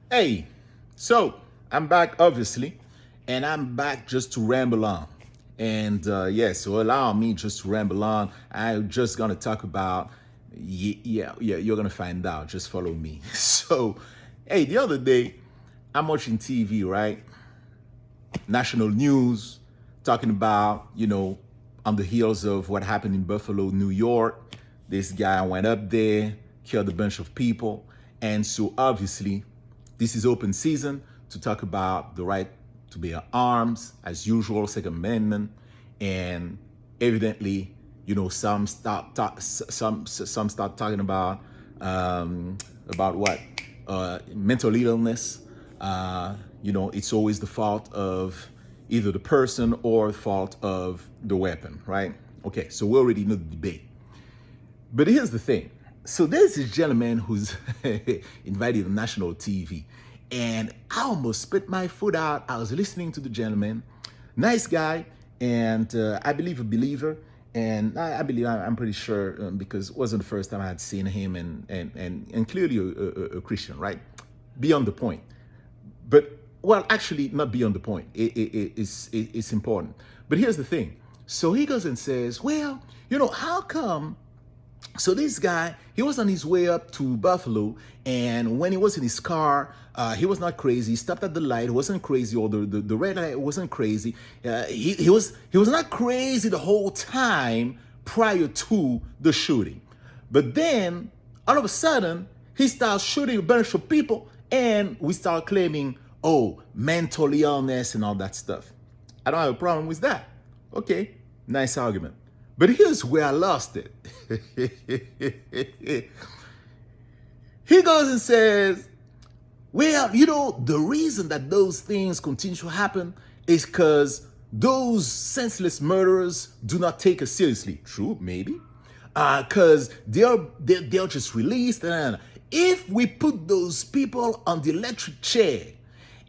Hey, so I'm back, obviously, and I'm back just to ramble on. And so allow me just to ramble on. I'm just gonna talk about, yeah, you're gonna find out. Just follow me. So, hey, the other day, I'm watching TV, right? National news, talking about, on the heels of what happened in Buffalo, New York. This guy went up there, killed a bunch of people. And so obviously, this is open season to talk about the right to bear arms, as usual, Second Amendment. And evidently, some start talking about what mental illness. It's always the fault of either the person or the fault of the weapon, right? Okay, so we already know the debate. But here's the thing. So there's this gentleman who's invited on national TV, and I almost spit my foot out. I was listening to the gentleman, nice guy, and I believe a believer. And I believe, I'm pretty sure, because it wasn't the first time I had seen him, and clearly a Christian, right? Beyond the point. But, well, actually, not beyond the point. It's important. But here's the thing. So he goes and says, well, how come so this guy, he was on his way up to Buffalo, and when he was in his car, he was not crazy. He stopped at the light. It wasn't crazy, or the red light wasn't crazy. He was not crazy the whole time prior to the shooting. But then, all of a sudden, he starts shooting a bunch of people, and we start claiming, oh, mental illness and all that stuff. I don't have a problem with that. Okay, nice argument. But here's where I lost it. He goes and says, well, the reason that those things continue to happen is because those senseless murderers do not take us seriously. True, maybe. Because they're just released. And if we put those people on the electric chair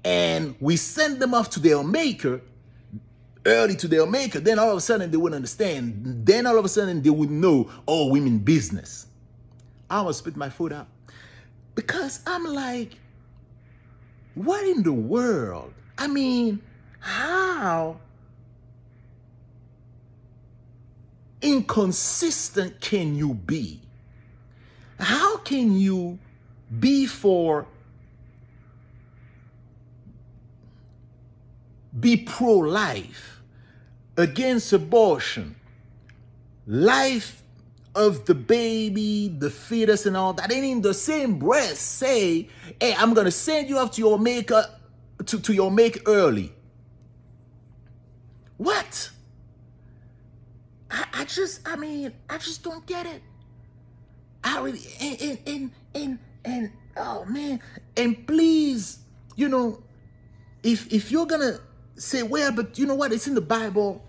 and we send them off to their maker, early to their maker, then all of a sudden they wouldn't understand. Then all of a sudden they would know, oh, we mean business. I almost spit my foot out. Because I'm like, what in the world? I mean, how inconsistent can you be? How can you be pro-life, against abortion, life of the baby, the fetus, and all that, and in the same breath say, hey, I'm gonna send you off to your maker, to your make early? What? I just don't get it. I really, and oh man, and please, if you're gonna say, well, but you know what, it's in the Bible,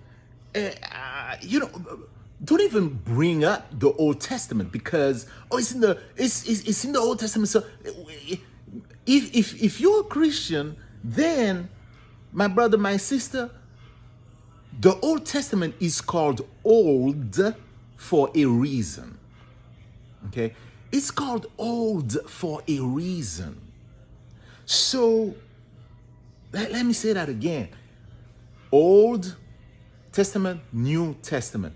don't even bring up the Old Testament, because it's in the Old Testament. So if you're a Christian, then my brother, my sister, the Old Testament is called old for a reason. Okay? It's called old for a reason. So let me say that again. Old Testament, New Testament.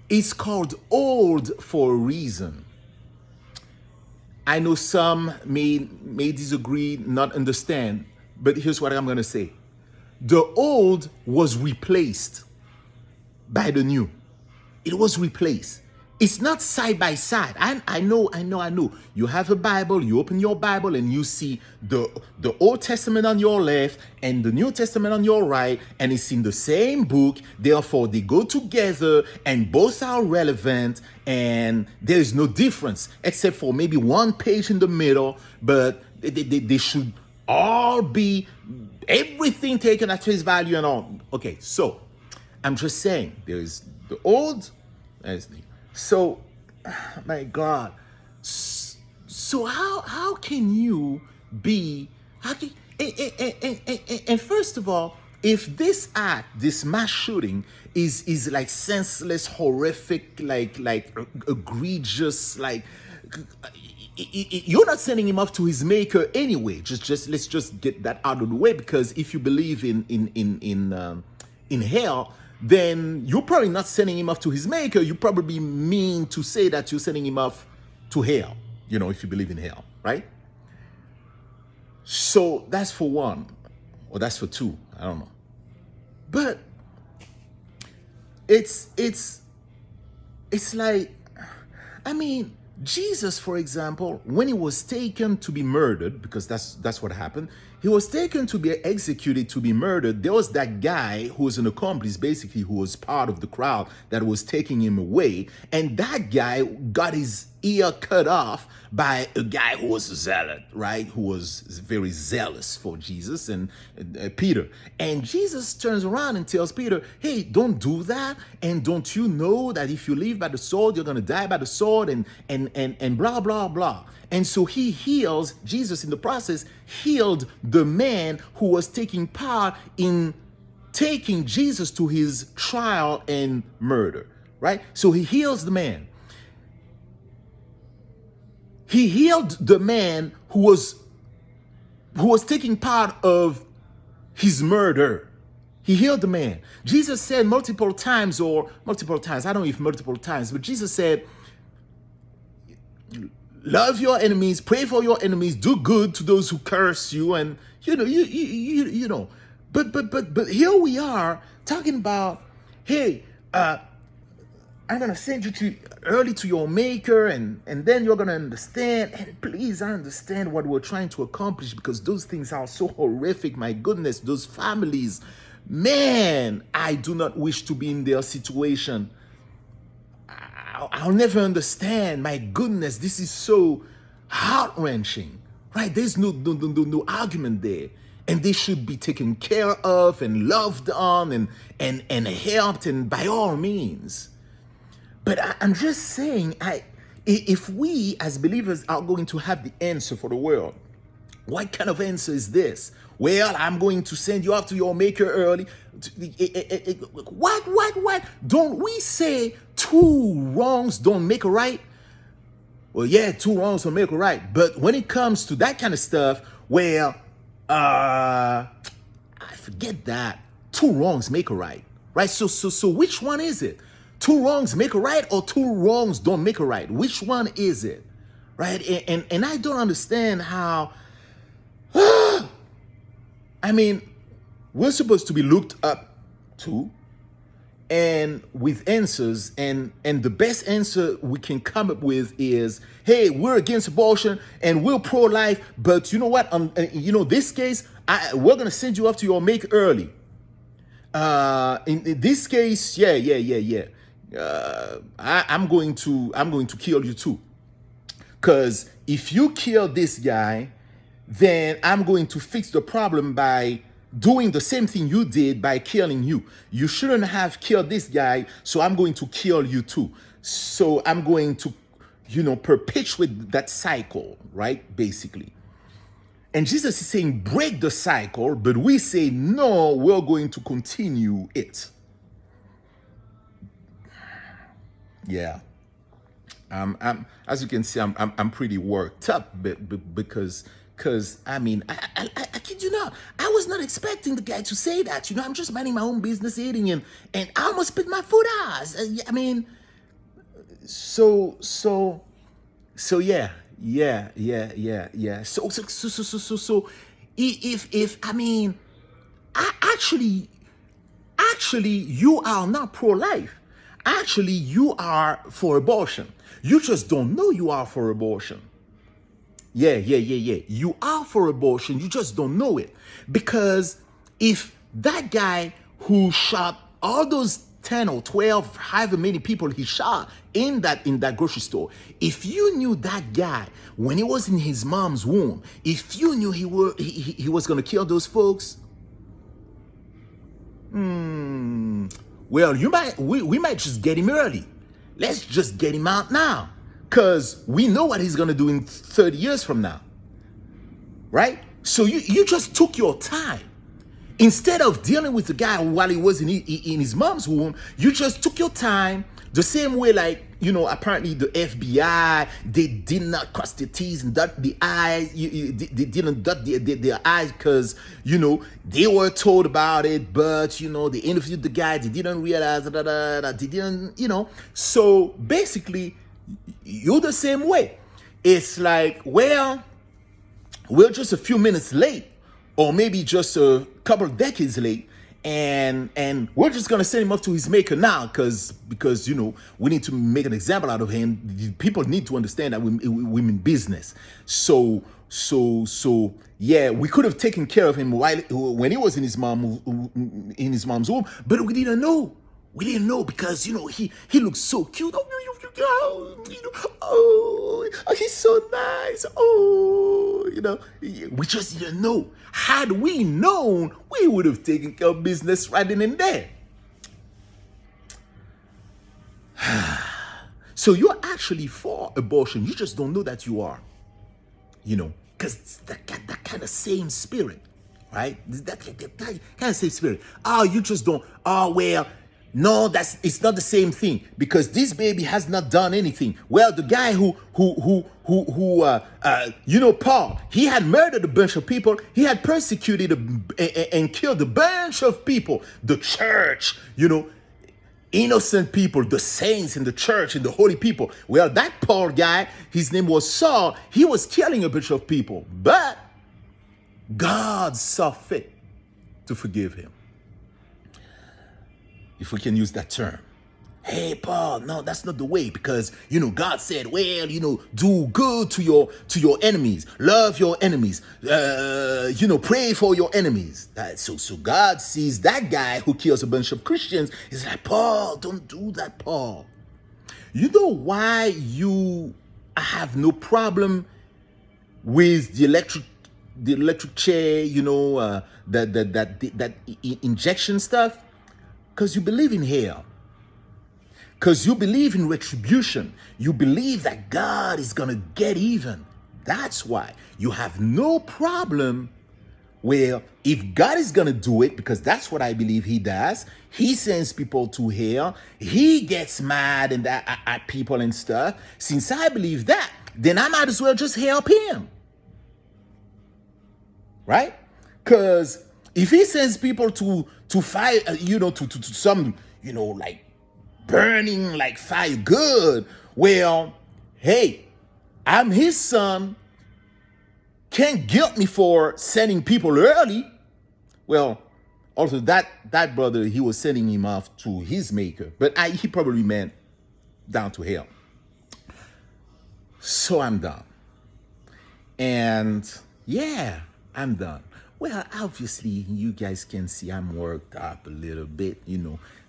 It's called old for a reason. I know some may disagree, not understand, but here's what I'm going to say. The old was replaced by the new. It was replaced. It's not side by side. I know. You have a Bible, you open your Bible and you see the Old Testament on your left and the New Testament on your right, and it's in the same book. Therefore, they go together and both are relevant, and there is no difference except for maybe one page in the middle, but they should all be, everything taken at face value and all. Okay, so I'm just saying, there is the old, there's the new. So, my God. So how can you be? And first of all, if this act, this mass shooting, is like senseless, horrific, like egregious, like you're not sending him off to his maker anyway. Just let's just get that out of the way, because if you believe in hell, then you're probably not sending him off to his maker. You probably mean to say that you're sending him off to hell, if you believe in hell, right? So that's for one, or that's for two, I don't know. But it's like, I mean, Jesus, for example, when he was taken to be murdered, because that's what happened, he was taken to be executed, to be murdered. There was that guy who was an accomplice, basically, who was part of the crowd that was taking him away. And that guy got his ear cut off by a guy who was a zealot, right? Who was very zealous for Jesus, and Peter. And Jesus turns around and tells Peter, hey, don't do that. And don't you know that if you live by the sword, you're going to die by the sword, and blah, blah, blah. And so he heals, Jesus in the process healed the man who was taking part in taking Jesus to his trial and murder, right? So he heals the man. He healed the man who was taking part of his murder. He healed the man. Jesus said multiple times, I don't know if multiple times, but Jesus said, love your enemies, pray for your enemies, do good to those who curse you, and you know. But here we are talking about, hey, I'm gonna send you early to your maker, and then you're gonna understand. And please understand what we're trying to accomplish, because those things are so horrific. My goodness, those families, man, I do not wish to be in their situation. I'll never understand. My goodness, this is so heart-wrenching, right? There's no argument there. And they should be taken care of and loved on and helped, and by all means. But I'm just saying, if we as believers are going to have the answer for the world, what kind of answer is this? Well, I'm going to send you off to your maker early. What? Don't we say two wrongs don't make a right? Well, yeah, two wrongs don't make a right. But when it comes to that kind of stuff, well, I forget that. Two wrongs make a right, right? So which one is it? Two wrongs make a right, or two wrongs don't make a right? Which one is it, right? And I don't understand how. I mean, we're supposed to be looked up to, and with answers, and the best answer we can come up with is, hey, we're against abortion and we're pro-life, but you know what? This case, we're gonna send you off to your make early. In this case, yeah. I'm going to kill you too, because if you kill this guy, then I'm going to fix the problem by doing the same thing you did by killing you. You shouldn't have killed this guy, so I'm going to kill you too. So I'm going to, perpetuate that cycle, right? Basically. And Jesus is saying, break the cycle, but we say, no, we're going to continue it. Yeah. I'm as you can see, I'm pretty worked up because I mean, I kid you not, I was not expecting the guy to say that. I'm just minding my own business, eating, and I almost spit my foot out. I mean, so yeah. So if I mean, actually, you are not pro-life. Actually, you are for abortion. You just don't know you are for abortion. Yeah. You are for abortion. You just don't know it. Because if that guy who shot all those 10 or 12, however many people he shot in that grocery store, if you knew that guy when he was in his mom's womb, if you knew he was going to kill those folks, well, we might just get him early. Let's just get him out now, because we know what he's going to do in 30 years from now, right? So you just took your time. Instead of dealing with the guy while he was in his mom's womb, you just took your time. The same way, like, apparently the FBI, they did not cross the T's and dot the I's. They didn't dot their I's because, they were told about it, but, they interviewed the guy. They didn't realize that they didn't, So basically, you're the same way. It's like, well, we're just a few minutes late, or maybe just a couple of decades late, and we're just gonna send him off to his maker now, because we need to make an example out of him. People need to understand that we mean business. So yeah, we could have taken care of him when he was in his mom's womb, but we didn't know. We didn't know because he looks so cute. Oh, he's so nice. Oh, we just didn't know. Had we known, we would have taken care of business right then and there. So you're actually for abortion. You just don't know that you are. Because it's that kind of same spirit, right? That kind of same spirit. Oh, you just don't. Oh, well. No, it's not the same thing, because this baby has not done anything. Well, the guy who Paul, he had murdered a bunch of people. He had persecuted and killed a bunch of people. The church, innocent people, the saints in the church and the holy people. Well, that Paul guy, his name was Saul. He was killing a bunch of people, but God saw fit to forgive him. If we can use that term. Hey, Paul, no, that's not the way, because, God said, well, do good to your enemies, love your enemies, pray for your enemies. So God sees that guy who kills a bunch of Christians. He's like, Paul, don't do that, Paul. You know why you have no problem with the electric chair, that injection stuff? Because you believe in hell. Because you believe in retribution. You believe that God is going to get even. That's why you have no problem. Well, if God is going to do it, because that's what I believe he does, he sends people to hell. He gets mad and at people and stuff. Since I believe that, then I might as well just help him. Right? Because if he sends people to fire, to some, like burning like fire good, well, hey, I'm his son. Can't guilt me for sending people early. Well, also that brother, he was sending him off to his maker, but he probably meant down to hell. So I'm done. And yeah, I'm done. Well, obviously, you guys can see I'm worked up a little bit,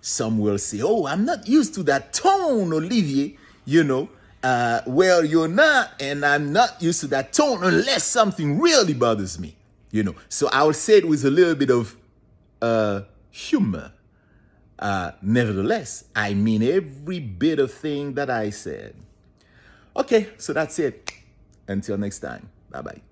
Some will say, oh, I'm not used to that tone, Olivier, Well, you're not, and I'm not used to that tone unless something really bothers me, So I would say it with a little bit of humor. Nevertheless, I mean every bit of thing that I said. Okay, so that's it. Until next time. Bye-bye.